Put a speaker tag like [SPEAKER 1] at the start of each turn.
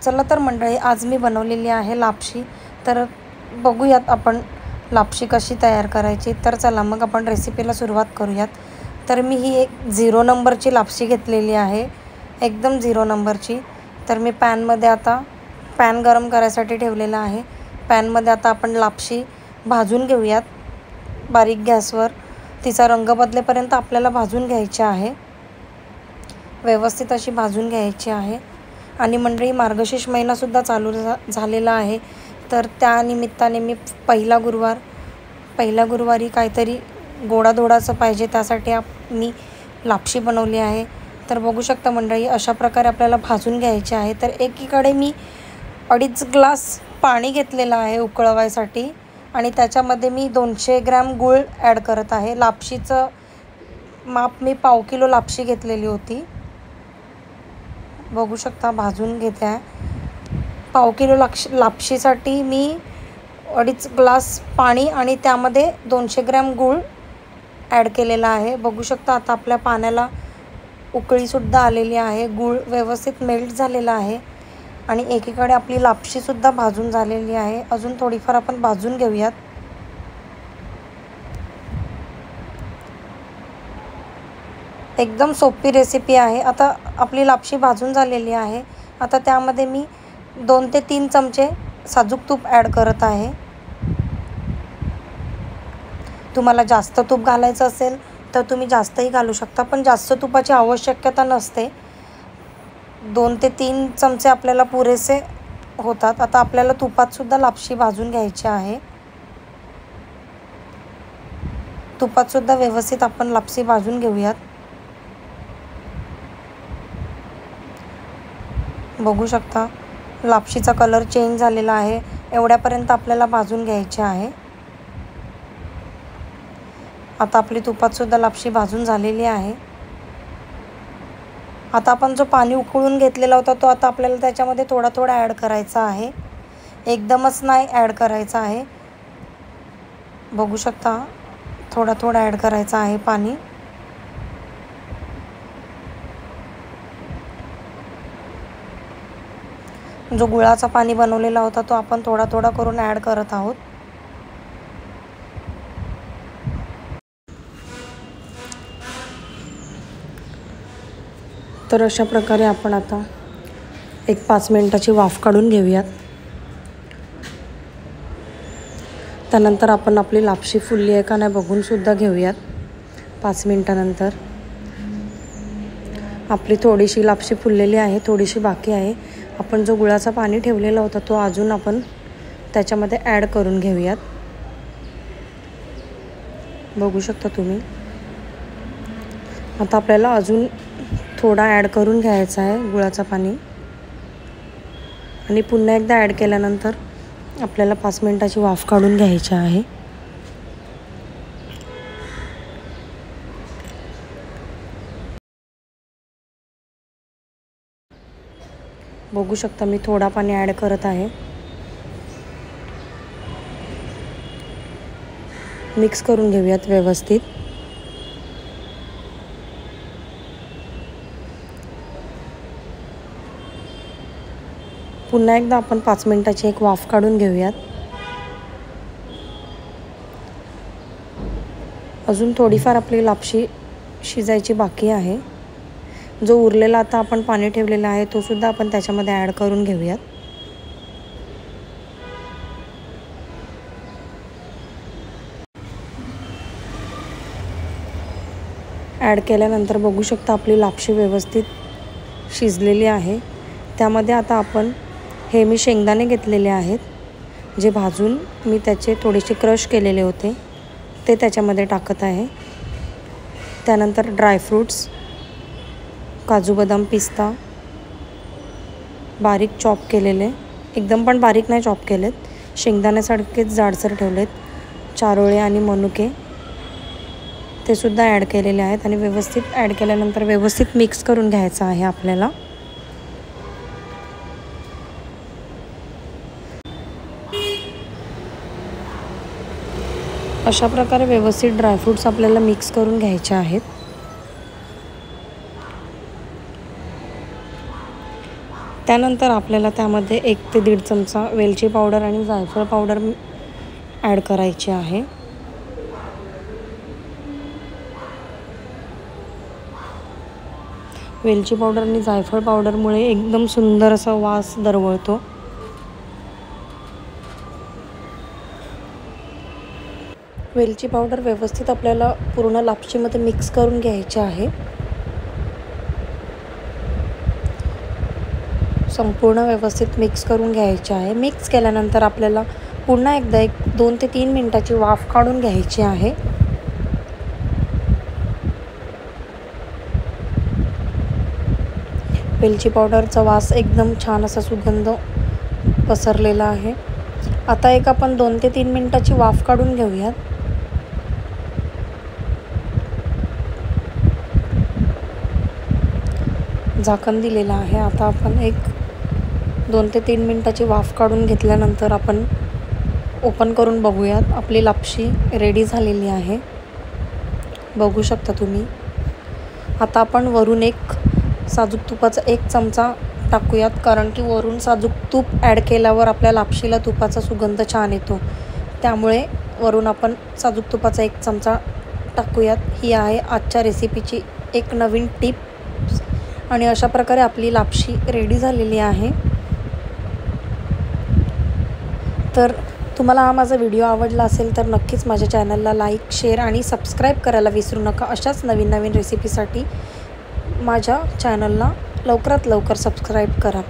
[SPEAKER 1] चला तर मंडळी, आज मी बनवलेली आहे लापशी. तर बघूयात आपण लापशी कशी तयार करायची. तर चला मग आपण रेसिपीला सुरुवात करूयात. तर मी ही एक 0 नंबरची लापशी घेतलेली आहे, एकदम 0 नंबरची. तर मी पॅनमध्ये आता पॅन गरम करायसाठी ठेवलेला आहे. पॅनमध्ये आता आपण लापशी भाजून घेऊयात बारीक गॅसवर. तिचा रंग बदलेपर्यंत आपल्याला भाजून घ्यायची आहे, व्यवस्थित अशी भाजून घ्यायची आहे. आणि मंडळी, मार्गशीर्ष महिनासुद्धा चालू झालेला आहे. तर त्या निमित्ताने मी पहिला गुरुवारी काहीतरी गोडाधोडाचं पाहिजे, त्यासाठी मी लापशी बनवली आहे. तर बघू शकता मंडळी, अशा प्रकारे आपल्याला भाजून घ्यायचे आहे. तर एकीकडे मी 2.5 ग्लास पाणी घेतलेलं आहे उकळवायसाठी, आणि त्याच्यामध्ये मी 200 ग्रॅम गूळ ॲड करत आहे. लापशीचं माप मी 1/2 किलो लापशी घेतलेली होती. बघू शकता, भाजून घेते आहे. 1/2 किलो लापशीसाठी मी 2.5 ग्लास पाणी आणि त्यामध्ये 200 ग्रॅम गूळ ॲड केलेला आहे. बघू शकता, आता आपल्या पाण्याला उकळीसुद्धा आलेली आहे. गूळ व्यवस्थित मेल्ट झालेला आहे आणि एकीकडे आपली लापशीसुद्धा भाजून झालेली आहे. अजून थोडीफार आपण भाजून घेऊयात. एकदम सोपी रेसिपी आहे. आता आपली लापशी भाजून झालेली आहे. आता त्यामध्ये मी 2 ते 3 चमचे साजूक तूप ॲड करत आहे. तुम्हाला जास्त तूप घालायचं असेल तर तुम्ही जास्तही घालू शकता, पण जास्त तुपाची आवश्यकता नसते. 2 ते 3 चमचे आपल्याला पुरेसे होतात. आता आपल्याला तुपातसुद्धा लापशी भाजून घ्यायची आहे. तुपातसुद्धा व्यवस्थित आपण लापशी भाजून घेऊयात. बघू शकता, लापशीचा कलर चेंज झालेला आहे. एवढ्यापर्यंत आपल्याला भाजून घ्यायची आहे. आता आपली तुपातसुद्धा लापशी भाजून झालेली आहे. आता आपण जो पाणी उकळून घेतलेला होता तो आता आपल्याला त्याच्यामध्ये थोडा थोडा ॲड करायचा आहे, एकदमच नाही ॲड करायचा आहे. बघू शकता, थोडा थोडा ॲड करायचा आहे पाणी. जो गुळाचा पाणी बनवलेला होता तो आपण थोडा थोडा करून ॲड करत आहोत. तर अशा प्रकारे आपण आता एक 5 मिनिटाची वाफ काढून घेऊयात. त्यानंतर आपण आपली लापशी फुलली आहे का नाही बघूनसुद्धा घेऊयात. 5 मिनिटानंतर आपली थोडीशी लापशी फुललेली आहे, थोडीशी बाकी आहे. आपण जो गुळाचा पाणी ठेवलेला होता तो अजून आपण त्याच्यामध्ये ॲड करून घेऊयात. बघू शकता तुम्ही. आता आपल्याला अजून थोडा ॲड करून घ्यायचा आहे गुळाचा पाणी, आणि पुन्हा एकदा ॲड केल्यानंतर आपल्याला 5 मिनिटाची वाफ काढून घ्यायची आहे. बघू शकता, मी थोडा पाणी ॲड करत आहे. मिक्स करून घेऊयात व्यवस्थित. पुन्हा एकदा आपण 5 मिनिटाची एक वाफ काढून घेऊयात. अजून थोडीफार आपली लापशी शिजायची बाकी आहे. जो उरलेला आता आपण पाणी ठेवलेला आहे तो सुद्धा आपण त्याच्यामध्ये ॲड करून घेऊयात. ॲड केल्यानंतर बघू शकता आपली लापशी व्यवस्थित शिजलेली आहे. त्यामध्ये आता आपण हे मी शेंगदाणे घेतलेले आहेत, जे भाजून मी त्याचे थोडेसे क्रश केलेले होते ते त्याच्यामध्ये टाकत आहे. त्यानंतर ड्रायफ्रूट्स, काजू, बदाम, पिस्ता बारीक चॉप केलेले, एकदम पण बारीक नाही चॉप केलेत, शेंगदाण्यासारखेच जाडसर ठेवलेत. चारोळे आणि मनुके ते सुद्धा ॲड केलेले आहेत. आणि व्यवस्थित ॲड केल्यानंतर व्यवस्थित मिक्स करून घ्यायचं आहे आपल्याला. अशा प्रकारे व्यवस्थित ड्रायफ्रूट्स आपल्याला मिक्स करून घ्यायचे आहेत. त्यानंतर आपल्याला त्यामध्ये 1 ते 1.5 चमचा वेलची पावडर आणि जायफळ पावडर ॲड करायची आहे. वेलची पावडर आणि जायफळ पावडरमुळे एकदम सुंदर असा वास दरवळतो. वेलची पावडर व्यवस्थित आपल्याला पूर्ण लापशीमध्ये मिक्स करून घ्यायची आहे. संपूर्ण व्यवस्थित मिक्स करून घ्यायचे आहे. मिक्स केल्यानंतर आपल्याला पुन्हा एकदा 2 ते 3 मिनिटाची वाफ काढून घ्यायची आहे. वेलची पावडरचा वास एकदम छान असा सुगंध पसरलेला आहे. आता आपण 2 ते 3 मिनिटाची वाफ काढून घेऊयात. झाकण दिलेलं आहे. आता आपण 2 ते 3 मिनिटाची वाफ काढून घेतल्यानंतर आपण ओपन करून बघूयात. आपली लापशी रेडी झालेली आहे, बघू शकता तुम्ही. आता आपण वरून साजूक तुपाचा 1 चमचा टाकूयात, कारण की वरून साजूक तूप ॲड केल्यावर आपल्या लापशीला तुपाचा सुगंध छान येतो. त्यामुळे वरून आपण साजूक तुपाचा 1 चमचा टाकूयात. ही आहे आजच्या रेसिपीची एक नवीन टिप्स. आणि अशा प्रकारे आपली लापशी रेडी झालेली आहे. तर तुम्हाला हा माझा व्हिडिओ आवडला असेल तर नक्कीच माझ्या चॅनलला लाईक, शेअर आणि सबस्क्राईब करायला विसरू नका. अशाच नवीन रेसिपीसाठी माझ्या चॅनलला लवकरात लवकर सबस्क्राईब करा.